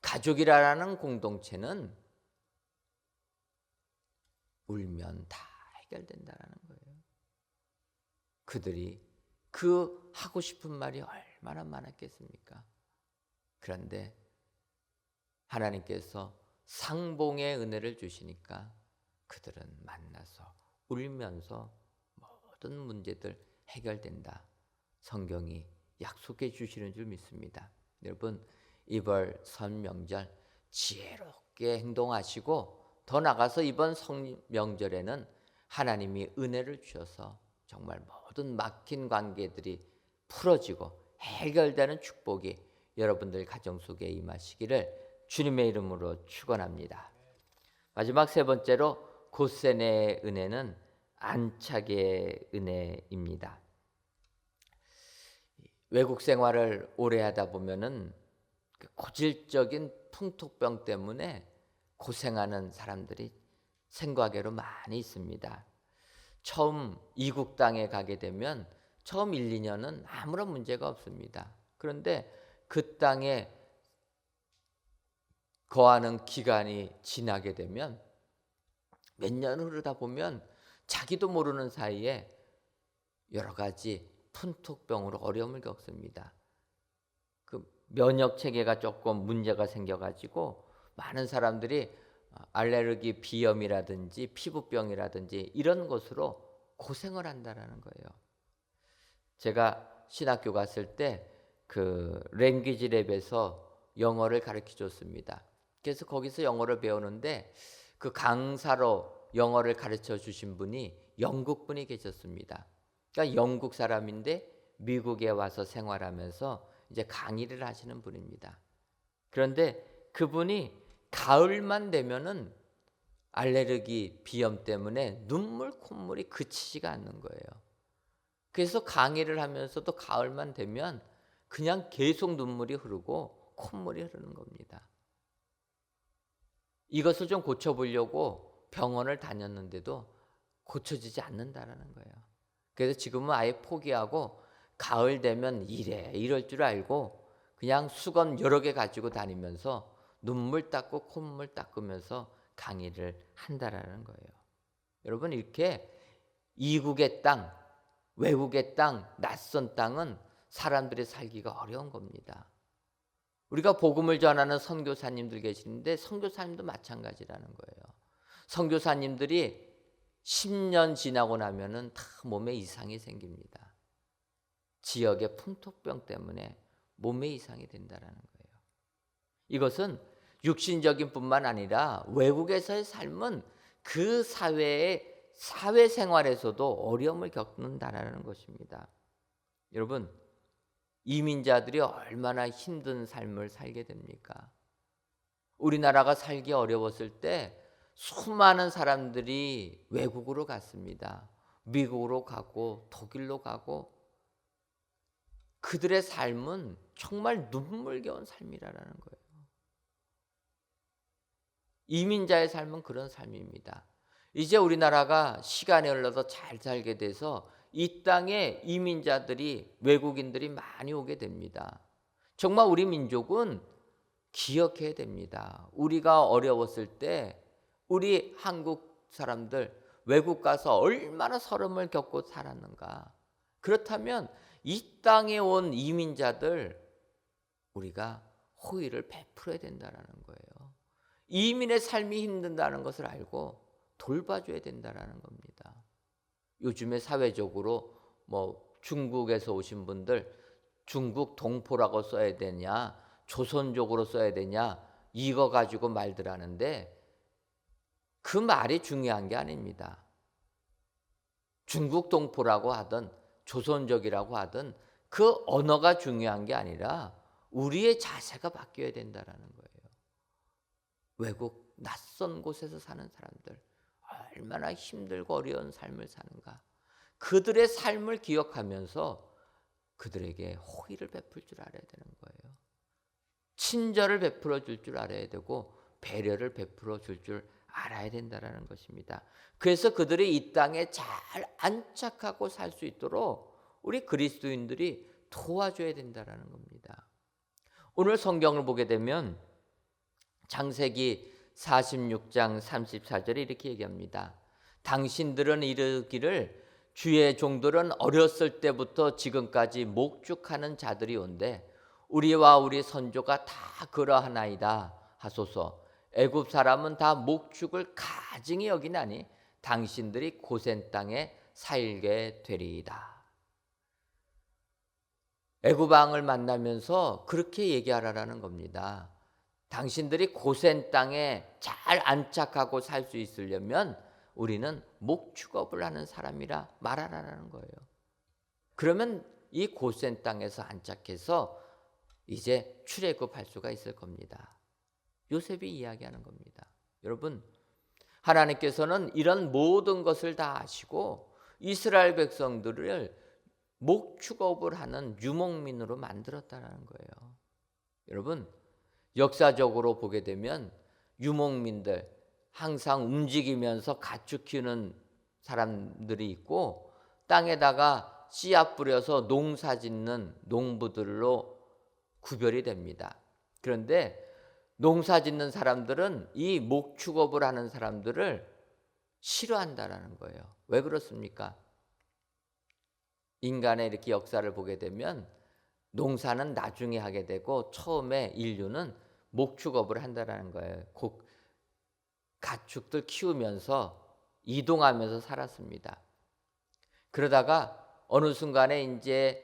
가족이라는 공동체는 울면 다 해결된다라는 거예요. 그들이 그 하고 싶은 말이 얼마나 많았겠습니까? 그런데 하나님께서 상봉의 은혜를 주시니까 그들은 만나서 울면서 모든 문제들 해결된다. 성경이 약속해 주시는 줄 믿습니다. 여러분, 이번 설 명절 지혜롭게 행동하시고 더 나아가서 이번 설 명절에는 하나님이 은혜를 주셔서 정말 모든 막힌 관계들이 풀어지고 해결되는 축복이 여러분들 가정 속에 임하시기를 주님의 이름으로 축원합니다. 마지막 세 번째로 고센의 은혜는 안착의 은혜입니다. 외국 생활을 오래 하다 보면은 고질적인 풍토병 때문에 고생하는 사람들이 생각외로 많이 있습니다. 처음 이국 땅에 가게 되면 처음 1, 2년은 아무런 문제가 없습니다. 그런데 그 땅에 거하는 기간이 지나게 되면 몇 년 흐르다 보면 자기도 모르는 사이에 여러 가지 풍토병으로 어려움을 겪습니다. 그 면역 체계가 조금 문제가 생겨가지고 많은 사람들이 알레르기 비염이라든지 피부병이라든지 이런 것으로 고생을 한다라는 거예요. 제가 신학교 갔을 때 그 랭귀지 랩에서 영어를 가르쳐 줬습니다. 그래서 거기서 영어를 배우는데 그 강사로 영어를 가르쳐 주신 분이 영국 분이 계셨습니다. 그러니까 영국 사람인데 미국에 와서 생활하면서 이제 강의를 하시는 분입니다. 그런데 그분이 가을만 되면은 알레르기 비염 때문에 눈물 콧물이 그치지가 않는 거예요. 그래서 강의를 하면서도 가을만 되면 그냥 계속 눈물이 흐르고 콧물이 흐르는 겁니다. 이것을 좀 고쳐보려고 병원을 다녔는데도 고쳐지지 않는다라는 거예요. 그래서 지금은 아예 포기하고 가을 되면 이럴 줄 알고 그냥 수건 여러 개 가지고 다니면서 눈물 닦고 콧물 닦으면서 강의를 한다라는 거예요. 여러분, 이렇게 이국의 땅, 외국의 땅, 낯선 땅은 사람들이 살기가 어려운 겁니다. 우리가 복음을 전하는 선교사님들 계시는데 선교사님도 마찬가지라는 거예요. 선교사님들이 10년 지나고 나면은 다 몸에 이상이 생깁니다. 지역의 풍토병 때문에 몸에 이상이 된다라는 거예요. 이것은 육신적인 뿐만 아니라 외국에서의 삶은 그 사회생활에서도 어려움을 겪는다라는 것입니다. 여러분, 이민자들이 얼마나 힘든 삶을 살게 됩니까? 우리나라가 살기 어려웠을 때 수많은 사람들이 외국으로 갔습니다. 미국으로 가고 독일로 가고 그들의 삶은 정말 눈물겨운 삶이라는 거예요. 이민자의 삶은 그런 삶입니다. 이제 우리나라가 시간이 흘러서 잘 살게 돼서 이 땅에 이민자들이 외국인들이 많이 오게 됩니다. 정말 우리 민족은 기억해야 됩니다. 우리가 어려웠을 때 우리 한국 사람들 외국 가서 얼마나 서름을 겪고 살았는가. 그렇다면 이 땅에 온 이민자들 우리가 호의를 베풀어야 된다는 거예요. 이민의 삶이 힘든다는 것을 알고 돌봐줘야 된다는 겁니다. 요즘에 사회적으로 중국에서 오신 분들 중국 동포라고 써야 되냐 조선족으로 써야 되냐 이거 가지고 말들 하는데 그 말이 중요한 게 아닙니다. 중국 동포라고 하든 조선족이라고 하든 그 언어가 중요한 게 아니라 우리의 자세가 바뀌어야 된다는 거예요. 외국 낯선 곳에서 사는 사람들 얼마나 힘들고 어려운 삶을 사는가. 그들의 삶을 기억하면서 그들에게 호의를 베풀 줄 알아야 되는 거예요. 친절을 베풀어 줄 줄 알아야 되고 배려를 베풀어 줄 줄 알아야 된다는 것입니다. 그래서 그들이 이 땅에 잘 안착하고 살 수 있도록 우리 그리스도인들이 도와줘야 된다는 겁니다. 오늘 성경을 보게 되면 창세기 46장 34절에 이렇게 얘기합니다. 당신들은 이르기를 주의 종들은 어렸을 때부터 지금까지 목축하는 자들이 온데 우리와 우리 선조가 다 그러하나이다 하소서. 애굽 사람은 다 목축을 가증히 여기나니 당신들이 고센 땅에 살게 되리이다. 애굽 왕을 만나면서 그렇게 얘기하라는 겁니다. 당신들이 고센 땅에 잘 안착하고 살 수 있으려면 우리는 목축업을 하는 사람이라 말하라는 거예요. 그러면 이 고센 땅에서 안착해서 이제 출애굽할 수가 있을 겁니다. 요셉이 이야기하는 겁니다. 여러분, 하나님께서는 이런 모든 것을 다 아시고 이스라엘 백성들을 목축업을 하는 유목민으로 만들었다는 거예요. 여러분, 역사적으로 보게 되면 유목민들, 항상 움직이면서 가축 키우는 사람들이 있고 땅에다가 씨앗 뿌려서 농사 짓는 농부들로 구별이 됩니다. 그런데 농사 짓는 사람들은 이 목축업을 하는 사람들을 싫어한다라는 거예요. 왜 그렇습니까? 인간의 이렇게 역사를 보게 되면 농사는 나중에 하게 되고 처음에 인류는 목축업을 한다라는 거예요. 가축들 키우면서 이동하면서 살았습니다. 그러다가 어느 순간에 이제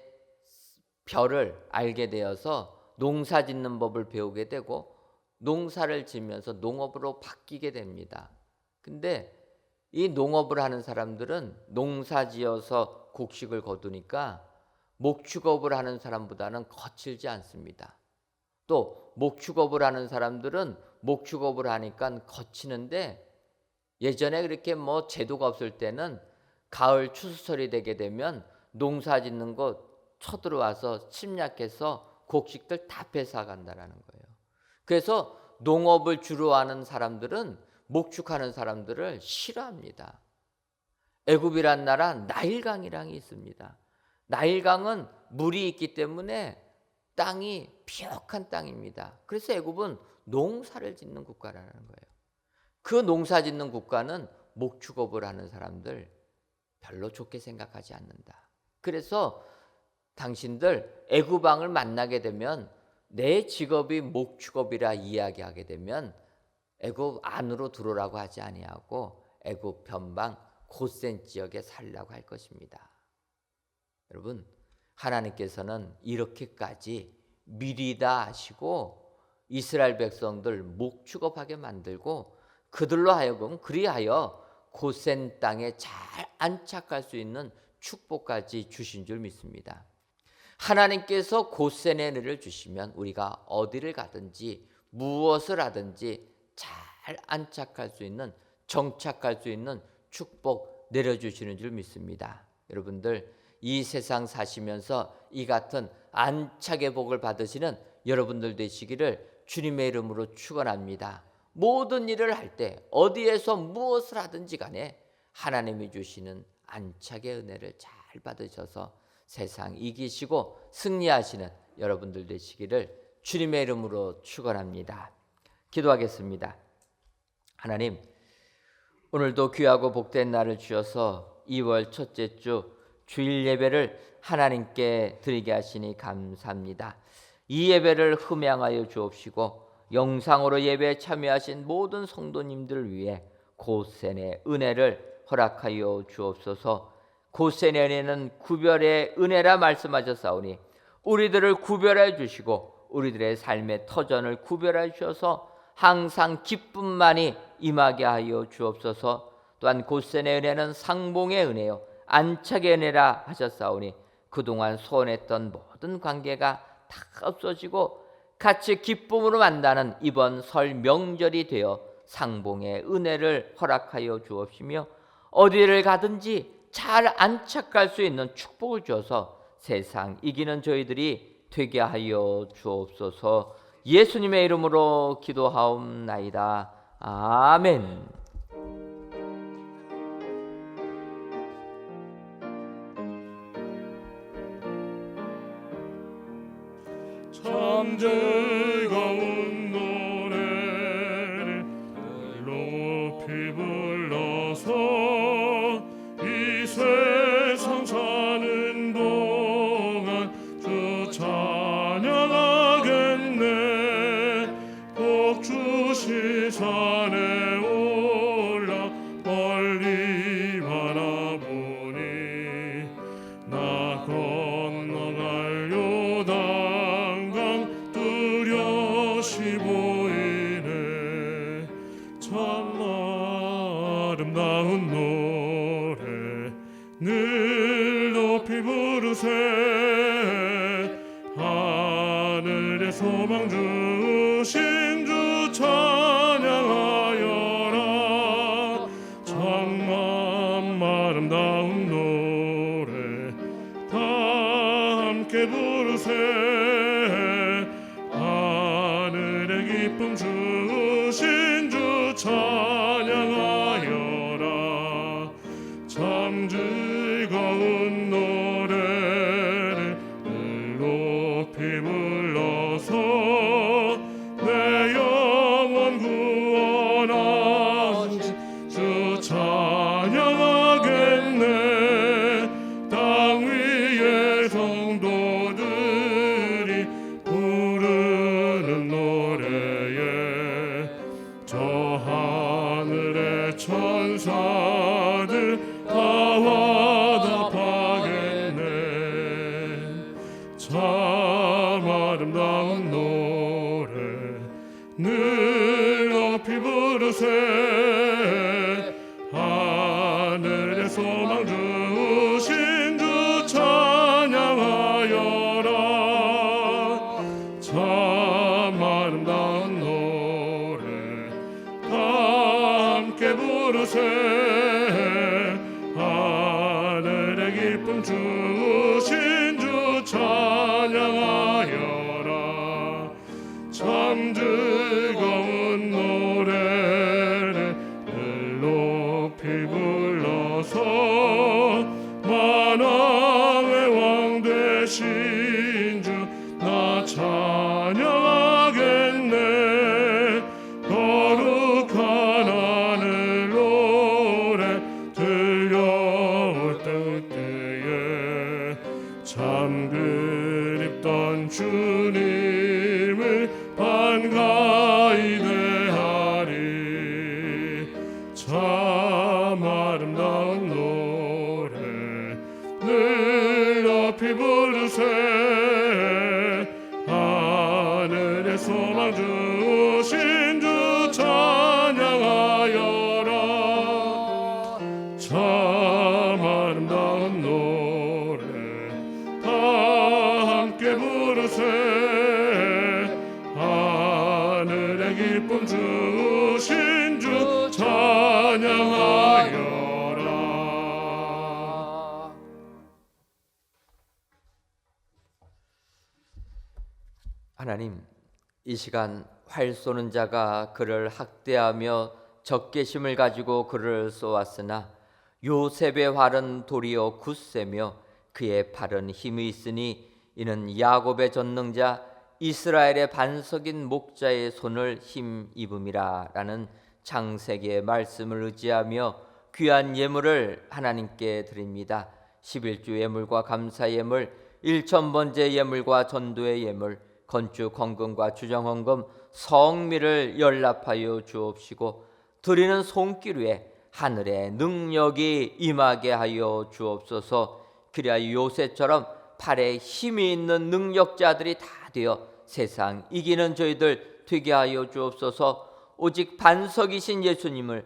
별을 알게 되어서 농사 짓는 법을 배우게 되고 농사를 지면서 농업으로 바뀌게 됩니다. 근데 이 농업을 하는 사람들은 농사 지어서 곡식을 거두니까 목축업을 하는 사람보다는 거칠지 않습니다. 또 목축업을 하는 사람들은 목축업을 하니까 거치는데 예전에 그렇게 뭐 제도가 없을 때는 가을 추수철이 되게 되면 농사 짓는 곳 쳐들어와서 침략해서 곡식들 다 뺏어간다라는 거예요. 그래서 농업을 주로 하는 사람들은 목축하는 사람들을 싫어합니다. 애굽이란 나라 나일강이랑이 있습니다. 나일강은 물이 있기 때문에 땅이 비옥한 땅입니다. 그래서 애굽은 농사를 짓는 국가라는 거예요. 그 농사 짓는 국가는 목축업을 하는 사람들 별로 좋게 생각하지 않는다. 그래서 당신들 애굽 왕을 만나게 되면 내 직업이 목축업이라 이야기하게 되면 애굽 안으로 들어오라고 하지 아니하고 애굽 변방 고센 지역에 살라고 할 것입니다. 여러분, 하나님께서는 이렇게까지 미리 다 아시고 이스라엘 백성들 목축업하게 만들고 그들로 하여금 그리하여 고센 땅에 잘 안착할 수 있는 축복까지 주신 줄 믿습니다. 하나님께서 고센의 은혜를 주시면 우리가 어디를 가든지 무엇을 하든지 잘 안착할 수 있는, 정착할 수 있는 축복 내려주시는 줄 믿습니다. 여러분들, 이 세상 사시면서 이 같은 안착의 복을 받으시는 여러분들 되시기를 주님의 이름으로 축원합니다. 모든 일을 할 때 어디에서 무엇을 하든지 간에 하나님이 주시는 안착의 은혜를 잘 받으셔서 세상 이기시고 승리하시는 여러분들 되시기를 주님의 이름으로 축원합니다. 기도하겠습니다. 하나님, 오늘도 귀하고 복된 날을 주셔서 2월 첫째 주 주일 예배를 하나님께 드리게 하시니 감사합니다. 이 예배를 흠양하여 주옵시고 영상으로 예배에 참여하신 모든 성도님들을 위해 고센의 은혜를 허락하여 주옵소서. 고센의 은혜는 구별의 은혜라 말씀하셨사오니 우리들을 구별해 주시고 우리들의 삶의 터전을 구별해 주셔서 항상 기쁨만이 임하게 하여 주옵소서. 또한 고센의 은혜는 상봉의 은혜요 안착의 은혜라 하셨사오니 그동안 소원했던 모든 관계가 다 없어지고 같이 기쁨으로 만나는 이번 설 명절이 되어 상봉의 은혜를 허락하여 주옵시며 어디를 가든지 잘 안착할 수 있는 축복을 주어서 세상 이기는 저희들이 되게 하여 주옵소서. 예수님의 이름으로 기도하옵나이다. 아멘. 참 즐거운 노래를 높이 불러서 이 세상 사는 동안 주 찬양하겠네. 복주시 산에 올라 멀리 바라보니 나 건너갈 요단강 뚜렷이 보이네. 참 아름다운 노래 늘 높이 부르세. 하늘의 천사들 다 화답하겠네. 참 아름다운 노래 늘 높이 부르세. 하늘의 소망 주신 주 찬양하여라. 참 아름다운 노래 다 함께 부르세. 하늘의 기쁨 주신 주 찬양하여라. 참 즐거운 노래를 늘 높이 불러서 만왕의 왕 되신 주 나 찬양하겠네. 거룩한 하늘 노래 들려올 때에 참 그립던 주님을 반가이 대하리. 참 아름다운 노래 늘 높이 부르세. 하늘의 소망 주신 주 찬양하여라. 참 아름다운 노래 다 함께 부르세. 하늘의 기쁨 주신 주 찬양하여라. 하나님, 이 시간 활 쏘는 자가 그를 학대하며 적개심을 가지고 그를 쏘았으나 요셉의 활은 도리어 굳세며 그의 팔은 힘이 있으니 이는 야곱의 전능자 이스라엘의 반석인 목자의 손을 힘입음이라 라는 창세기의 말씀을 의지하며 귀한 예물을 하나님께 드립니다. 11주 예물과 감사 예물, 1,000번째 예물과 전도의 예물, 건축 헌금과 주정 헌금, 성미를 연락하여 주옵시고 드리는 손길 위에 하늘의 능력이 임하게 하여 주옵소서. 그리하여 요새처럼 팔에 힘이 있는 능력자들이 다 되어 세상 이기는 저희들 되게 하여 주옵소서. 오직 반석이신 예수님을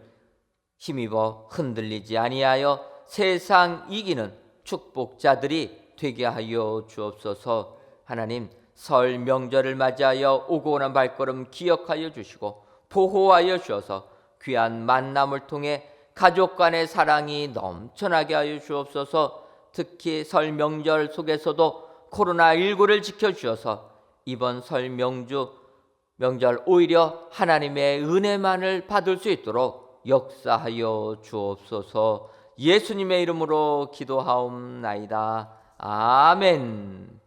힘입어 흔들리지 아니하여 세상 이기는 축복자들이 되게 하여 주옵소서. 하나님, 설 명절을 맞이하여 오고 오는 발걸음 기억하여 주시고 보호하여 주셔서 귀한 만남을 통해 가족 간의 사랑이 넘쳐나게 하여 주옵소서. 특히 설 명절 속에서도 코로나19를 지켜주셔서 이번 설 명절 오히려 하나님의 은혜만을 받을 수 있도록 역사하여 주옵소서. 예수님의 이름으로 기도하옵나이다. 아멘.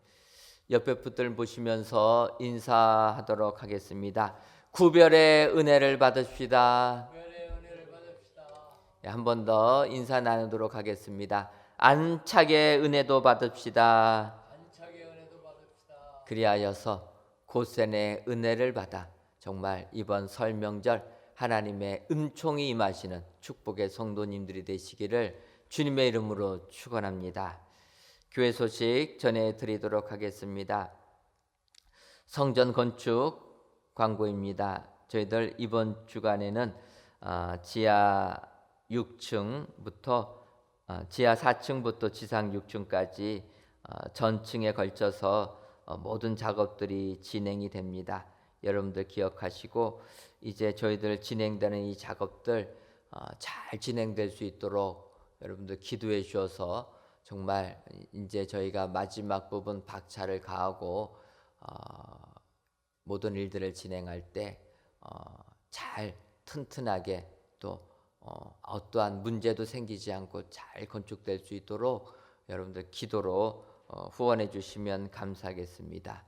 옆에 분들 보시면서 인사하도록 하겠습니다. 구별의 은혜를 받으십시다. 한 번 더 인사 나누도록 하겠습니다. 안착의 은혜도 받읍시다. 그리하여서 고센의 은혜를 받아 정말 이번 설 명절 하나님의 은총이 임하시는 축복의 성도님들이 되시기를 주님의 이름으로 축원합니다. 교회 소식 전해드리도록 하겠습니다. 성전 건축 광고입니다. 저희들 이번 주간에는 지하 6층부터 지하 4층부터 지상 6층까지 전층에 걸쳐서 모든 작업들이 진행이 됩니다. 여러분들 기억하시고 이제 저희들 진행되는 이 작업들 잘 진행될 수 있도록 여러분들 기도해 주셔서 정말 이제 저희가 마지막 부분 박차를 가하고 모든 일들을 진행할 때 잘 튼튼하게 또 어떠한 문제도 생기지 않고 잘 건축될 수 있도록 여러분들 기도로 후원해 주시면 감사하겠습니다.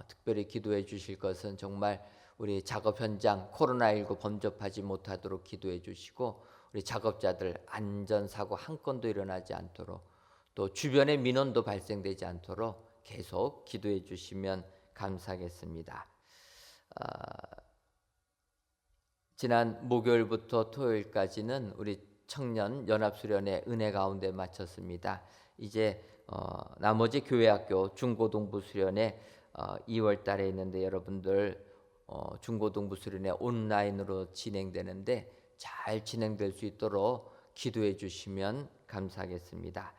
특별히 기도해 주실 것은 정말 우리 작업 현장 코로나19 범접하지 못하도록 기도해 주시고 우리 작업자들 안전사고 한 건도 일어나지 않도록 또 주변에 민원도 발생되지 않도록 계속 기도해 주시면 감사하겠습니다. 지난 목요일부터 토요일까지는 우리 청년 연합수련회 은혜 가운데 마쳤습니다. 이제 나머지 교회학교 중고등부 수련회 2월 달에 있는데 여러분들 중고등부 수련회 온라인으로 진행되는데 잘 진행될 수 있도록 기도해 주시면 감사하겠습니다.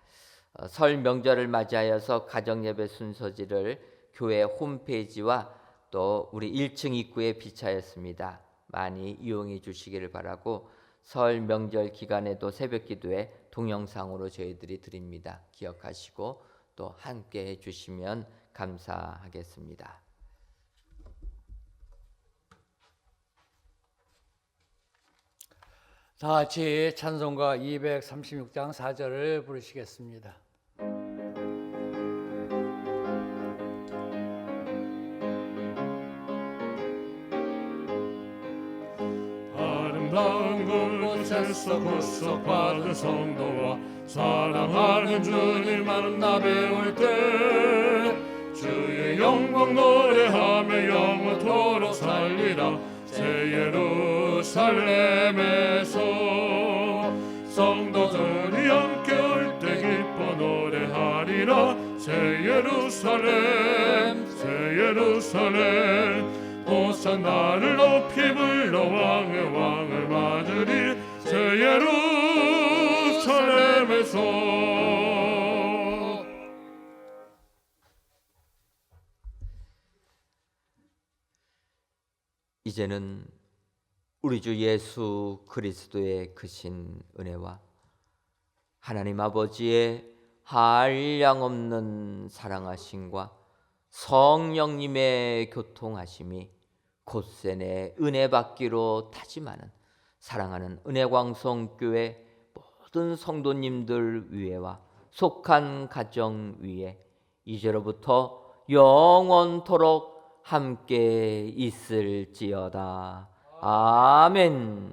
설 명절을 맞이하여서 가정예배 순서지를 교회 홈페이지와 또 우리 1층 입구에 비치하였습니다. 많이 이용해 주시기를 바라고 설 명절 기간에도 새벽 기도에 동영상으로 저희들이 드립니다. 기억하시고 또 함께 해 주시면 감사하겠습니다. 다 같이 찬송가 236장 4절을 부르시겠습니다. 아름다운 곳에서 구속받은 성도와 사랑하는 주님 만나 배울 때 주의 영광 노래하며 영원토록 살리라. 새 예루살렘에서 성도들이 함께 올 때 기뻐 노래하리라. 새 예루살렘 새 예루살렘 호산나를 높이 불러 왕의 왕을 맞으리. 새 예루살렘에서 이제는 우리 주 예수 그리스도의 크신 은혜와 하나님 아버지의 한량없는 사랑하심과 성령님의 교통하심이 곧새 내 은혜 받기로 다짐하는 사랑하는 은혜광성교회 모든 성도님들 위에와 속한 가정 위에 이제로부터 영원토록 함께 있을지어다. 아멘.